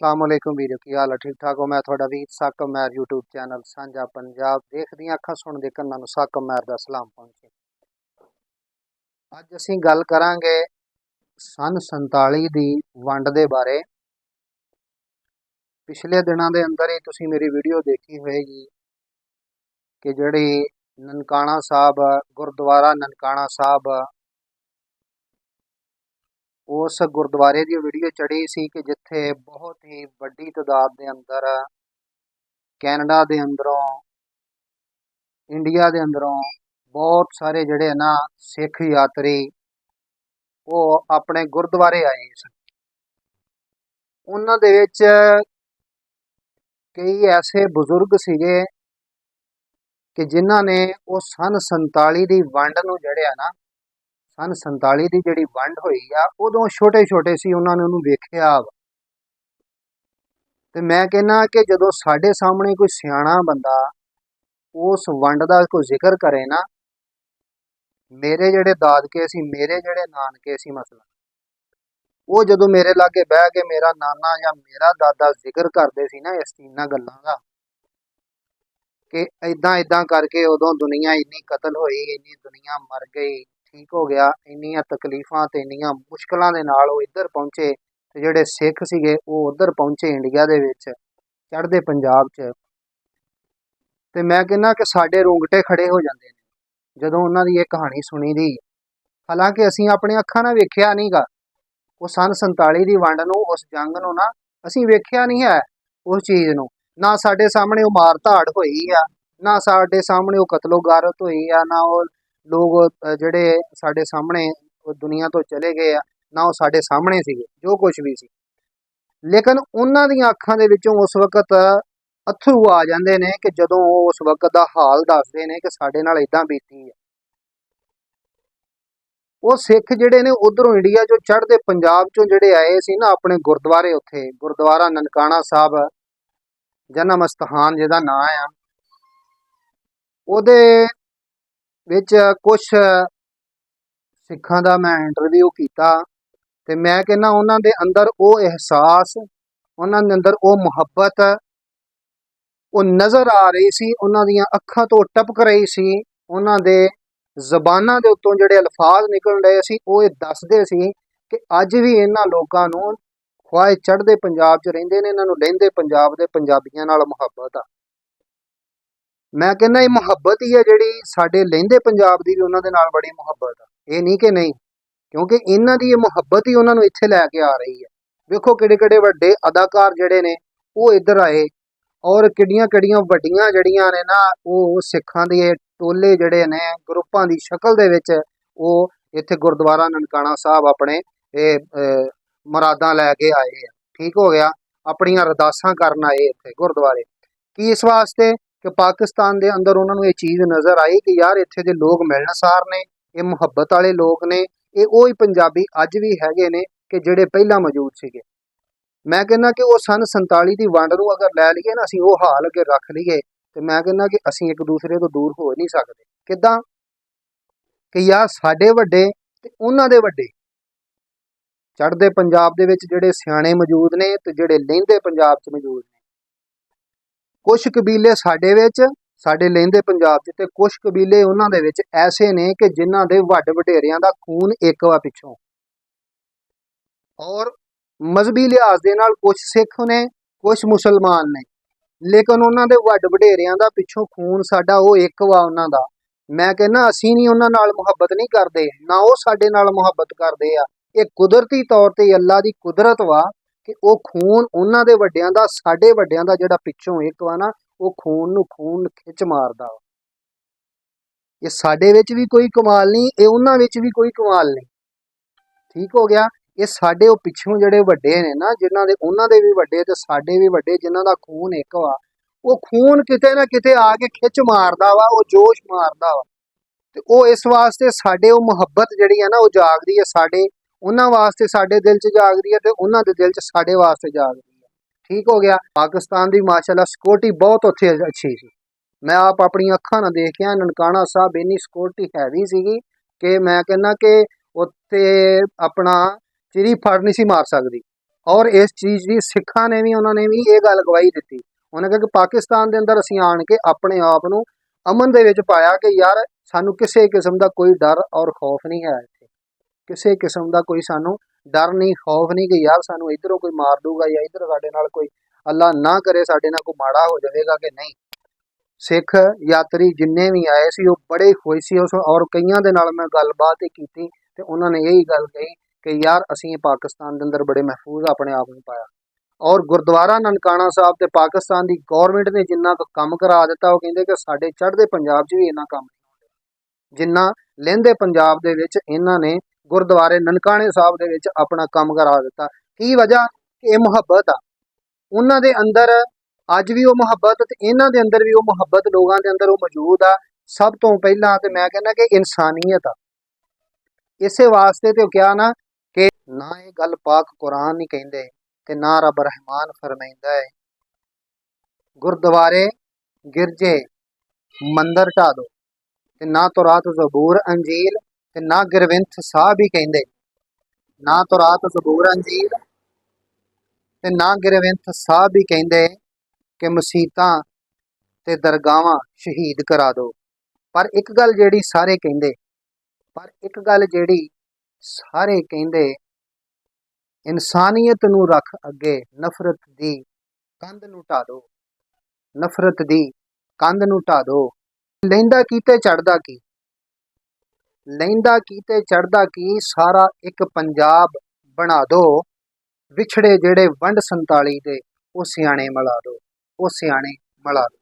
अस्सलाम वालेकुम वीरो की हाल है ठीक ठाक हो। मैं थोड़ा वीर साकम मैर यूट्यूब चैनल साझा पंजाब देख दी अखा सुन दे कन्ना नूं साकम मैर दा सलाम पहुंचे। अज असीं गल करांगे सन 47 दी वंड दे बारे। पिछले दिनां दे अंदर ही तुसीं मेरी वीडियो देखी होएगी कि जिहड़ी ननकाणा साहब गुरुद्वारा ननकाणा साहब उस गुरुद्वारे की वीडियो चढ़ी सी कि जिथे बहुत ही वड्डी तादाद के अंदर कैनेडा के अंदरों इंडिया के अंदरों बहुत सारे जड़े है ना सिख यात्री वो अपने गुरुद्वारे आए सन। उन्हां दे विच कई ऐसे बुजुर्ग सीगे कि जिन्हां ने वो सन 47 की वंड नूं जड़िया ना सन 47 की जिहड़ी वंड होई आ उदों छोटे छोटे सी उन्हां ने उहनूं वेखिया। ते मैं कहना कि जदों साडे सामने कोई सियाणा बंदा उस वंड का कोई जिक्र करे ना, मेरे जड़े दादके सी मेरे जड़े नानके सी मसला वो जदों मेरे लागे बह के मेरा नाना या मेरा दादा जिक्र करते सी ना इस इन्हां गल्लां दा कि इदां इदां करके उदों दुनिया इन्नी कतल होई इन्नी दुनिया मर गई ठीक हो गया इन्नियां तकलीफां ते इन्नियां मुश्किलां दे नाल वो इधर पहुंचे ते जिहड़े सिख सीगे वो उधर पहुंचे इंडिया दे विच चढ़दे पंजाब च। ते मैं कहना कि साडे रोंगटे खड़े हो जाते हैं जदों उन्हां दी ये कहानी सुनी दी। हालांकि असीं अपनी अखां नाल वेखिया नहीं गा वो सन 47 की वंड नूं उस जंग नूं ना असीं वेखिया नहीं है उस चीज़ नूं। ना साडे सामने वो मार धाड़ होई आ ना साडे सामने वो कतलो गारत होई आ ना वो लोग जिहड़े साडे सामने दुनिया तो चले गए आ ना वो साडे सामने सीगे जो कुछ भी सी। लेकिन उन्हां दीयां अखां दे विचों उस वक्त अथरू आ जाते हैं कि जदों उस वक्त का हाल दसदे ने कि साडे नाल इदां बीती है। वो सिख जिहड़े ने उधरों इंडिया चों चढ़दे पंजाब चों जिहड़े आए सी ना अपने गुरुद्वारे उत्थे गुरुद्वारा ननकाणा साहब जन्म अस्थान जिहदा नां आ उहदे विच कुछ सिखां दा मैं इंटरव्यू कीता ते मैं कहना उन्हां दे अंदर वो एहसास उन्हां दे अंदर वो मुहब्बत वो नज़र आ रही सी उन्हां दियां अखां तो टपक रही सी। उन्हां दे ज़बानां दे उत्तों जिहड़े अल्फाज निकल रहे सी वो दसदे सी कि अज भी इन्हां लोकां नूं ख्वाए चढ़दे पंजाब च रहिंदे ने इन्हां नूं लहिंदे पंजाब दे पंजाबियां नाल मुहब्बत आ। मैं कहना ये मुहब्बत ही है जिहड़ी साडे लहिंदे पंजाब दी भी उन्हां दे नाल बड़ी मुहब्बत आ। ये नहीं कि नहीं क्योंकि इन्हां दी ये मुहब्बत ही उन्हां नूं इत्थे लैके आ रही है। वेखो किहड़े किहड़े वड्डे अदाकार जिहड़े ने वो इधर आए और किड्डियां किड्डियां वड्डियां जड़ियां ने ना वो सिखां दे टोले जड़े ने ग्रुपां दी शक्ल दे विच वो इत्थे गुरुद्वारा ननकाणा साहब अपने मुरादां लैके आए हैं। ठीक हो गया अपनियां अरदासां करन आए इत्थे गुरुद्वारे कि इस वास्ते कि पाकिस्तान दे अंदर उन्हां नूं ये चीज़ नज़र आई कि यार इत्थे दे लोग मिलनसार ने ये मुहब्बत वाले लोग ने ये ओही पंजाबी अज भी हैगे ने कि जिहड़े पहलां मौजूद सीगे। मैं कहना कि वो सन 47 की वंड नूं अगर लै लीए ना असीं वो हाल अगर रख लीए तो मैं कहना कि असीं एक दूसरे तो दूर हो नहीं सकते। किदां कि यार साडे वड्डे ते उन्हां दे वड्डे चढ़दे पंजाब दे विच जिहड़े सियाणे मौजूद ने ते जिहड़े लहिंदे पंजाब च मौजूद ने। कुछ कबीले साडे विच साडे लहिंदे पंजाब च ते कुछ कबीले उन्हां दे विच ऐसे ने कि जिन्हां दे वड्ड वडेरियां दा खून एक वा पिछों और मजहबी लिहाज दे नाल कुछ सिख ने कुछ मुसलमान ने लेकिन उन्हां दे वड्ड वडेरियां दा पिछों खून साडा वो एक वा उन्हां दा। मैं कहना असीं नहीं उन्हां नाल मुहब्बत नहीं करदे ना वो साडे नाल मुहब्बत करदे आ। ये कुदरती तौर ते अल्लाह दी कुदरत वा कि वो खून उन्हां दे वड्डियां दा साडे वड्डियां दा जिहड़ा पिछों एक वा ना वो खून नूं खून खिच मारदा वा। ये साडे विच भी कोई कमाल नहीं ये उन्हां विच भी कोई कमाल नहीं। ठीक हो गया ये साडे वो पिछों जिहड़े वड्डे ने ना जिन्हां दे उन्हां दे भी वड्डे ते साडे भी वड्डे जिन्हां दा खून एक वा वो खून किते ना किते आके खिच मारदा वा वो जोश मारदा वा। ते वो इस वास्ते साडे वो मुहब्बत जिहड़ी है ना वो जागदी है साडे उन्हां वास्ते साडे दिल च जागदी है ते उन्हां दे दिल च साडे वास्ते जागदी है। ठीक हो गया पाकिस्तान की माशाअल्लाह सिक्योरिटी बहुत उत्थे अच्छी सी। मैं आप अपनी अखां नाल देखिया ननकाणा साहब इन्नी सिक्योरिटी हैवी सीगी कि मैं कहना कि उत्थे अपना चिड़ी फड़ नहीं सी मार सकदी। ਔਰ ਇਸ ਚੀਜ਼ ਦੀ ਸਿੱਖਾਂ ਨੇ ਵੀ ਉਹਨਾਂ ਨੇ ਵੀ ਇਹ ਗੱਲ ਗਵਾਹੀ ਦਿੱਤੀ। ਉਹਨੇ ਕਿਹਾ ਕਿ ਪਾਕਿਸਤਾਨ ਦੇ ਅੰਦਰ ਅਸੀਂ ਆਣ ਕੇ ਆਪਣੇ ਆਪ ਨੂੰ ਅਮਨ ਦੇ ਵਿੱਚ ਪਾਇਆ ਕਿ ਯਾਰ ਸਾਨੂੰ ਕਿਸੇ ਕਿਸਮ ਦਾ ਕੋਈ ਡਰ ਔਰ ਖੌਫ ਨਹੀਂ ਹੈ। ਇੱਥੇ ਕਿਸੇ ਕਿਸਮ ਦਾ ਕੋਈ ਸਾਨੂੰ ਡਰ ਨਹੀਂ, ਖੌਫ ਨਹੀਂ ਕਿ ਯਾਰ ਸਾਨੂੰ ਇੱਧਰੋਂ ਕੋਈ ਮਾਰ ਦੂਗਾ ਜਾਂ ਇੱਧਰ ਸਾਡੇ ਨਾਲ ਕੋਈ ਅੱਲਾ ਨਾ ਕਰੇ ਸਾਡੇ ਨਾਲ ਕੋਈ ਮਾੜਾ ਹੋ ਜਾਵੇਗਾ ਕਿ ਨਹੀਂ। ਸਿੱਖ ਯਾਤਰੀ ਜਿੰਨੇ ਵੀ ਆਏ ਸੀ ਉਹ ਬੜੇ ਖੁਸ਼ ਸੀ ਉਸ ਔਰ ਕਈਆਂ ਦੇ ਨਾਲ ਮੈਂ ਗੱਲਬਾਤ ਹੀ ਕੀਤੀ ਤੇ ਉਹਨਾਂ ਨੇ ਇਹੀ ਗੱਲ ਕਹੀ ਕਿ ਯਾਰ ਅਸੀਂ ਪਾਕਿਸਤਾਨ ਦੇ ਅੰਦਰ ਬੜੇ ਮਹਿਫੂਜ਼ ਆਪਣੇ ਆਪ ਨੂੰ ਪਾਇਆ। ਔਰ ਗੁਰਦੁਆਰਾ ਨਨਕਾਣਾ ਸਾਹਿਬ ਤੇ ਪਾਕਿਸਤਾਨ ਦੀ ਗੌਰਮੈਂਟ ਨੇ ਜਿੰਨਾ ਕੁ ਕੰਮ ਕਰਾ ਦਿੱਤਾ, ਉਹ ਕਹਿੰਦੇ ਕਿ ਸਾਡੇ ਚੜ੍ਹਦੇ ਪੰਜਾਬ 'ਚ ਵੀ ਇੰਨਾ ਕੰਮ ਨਹੀਂ ਹੋਇਆ ਜਿੰਨਾ ਲਹਿੰਦੇ ਪੰਜਾਬ ਦੇ ਵਿੱਚ ਇਹਨਾਂ ਨੇ ਗੁਰਦੁਆਰੇ ਨਨਕਾਣੇ ਸਾਹਿਬ ਦੇ ਵਿੱਚ ਆਪਣਾ ਕੰਮ ਕਰਾ ਦਿੱਤਾ। ਕੀ ਵਜ੍ਹਾ? ਇਹ ਮੁਹੱਬਤ ਆ ਉਹਨਾਂ ਦੇ ਅੰਦਰ। ਅੱਜ ਵੀ ਉਹ ਮੁਹੱਬਤ ਤੇ ਇਹਨਾਂ ਦੇ ਅੰਦਰ ਵੀ ਉਹ ਮੁਹੱਬਤ ਲੋਕਾਂ ਦੇ ਅੰਦਰ ਉਹ ਮੌਜੂਦ ਆ। ਸਭ ਤੋਂ ਪਹਿਲਾਂ ਤੇ ਮੈਂ ਕਹਿੰਦਾ ਕਿ ਇਨਸਾਨੀਅਤ ਆ। ਇਸੇ ਵਾਸਤੇ ਤੇ ਉਹ ਕਿਹਾ ਨਾ ਕਿ ਨਾ ਇਹ ਗੱਲ ਪਾਕ ਕੁਰਾਨ ਨਹੀਂ ਕਹਿੰਦੇ ਤੇ ਨਾ ਰੱਬ ਰਹਿਮਾਨ ਫਰਮਾਇੰਦਾ ਹੈ ਗੁਰਦੁਆਰੇ ਗਿਰਜੇ ਮੰਦਰ ਢਾ ਦੋ ਤੇ ਨਾ ਤੁਰਾਤ ਜ਼ਬੂਰ ਅੰਜੀਲ ਤੇ ਨਾ ਗਿਰਵਿੰਥ ਸਾਹਿਬ ਹੀ ਕਹਿੰਦੇ, ਨਾ ਤੁਰਾਤ ਜ਼ਬੂਰ ਅੰਜੀਲ ਤੇ ਨਾ ਗਿਰਵਿੰਥ ਸਾਹਿਬ ਹੀ ਕਹਿੰਦੇ ਕਿ ਮਸੀਤਾਂ ਤੇ ਦਰਗਾਹਾਂ ਸ਼ਹੀਦ ਕਰਾ ਦੋ। ਪਰ ਇੱਕ ਗੱਲ ਜਿਹੜੀ ਸਾਰੇ ਕਹਿੰਦੇ ਇਨਸਾਨੀਅਤ ਨੂੰ ਰੱਖ ਅੱਗੇ ਨਫ਼ਰਤ ਦੀ ਕੰਧ ਨੂੰ ਢਾ ਦੋ, ਨਫ਼ਰਤ ਦੀ ਕੰਧ ਨੂੰ ਢਾ ਦੋ। ਲਹਿੰਦਾ ਕੀ ਤੇ ਚੜ੍ਹਦਾ ਕੀ, ਲਹਿੰਦਾ ਕੀ ਤੇ ਚੜ੍ਹਦਾ ਕੀ, ਸਾਰਾ ਇੱਕ ਪੰਜਾਬ ਬਣਾ ਦੋ। ਵਿਛੜੇ ਜਿਹੜੇ ਵੰਡ 47 ਦੇ ਉਹ ਸਿਆਣੇ ਮਿਲਾ ਦੋ, ਉਹ ਸਿਆਣੇ ਮਿਲਾ ਦੋ।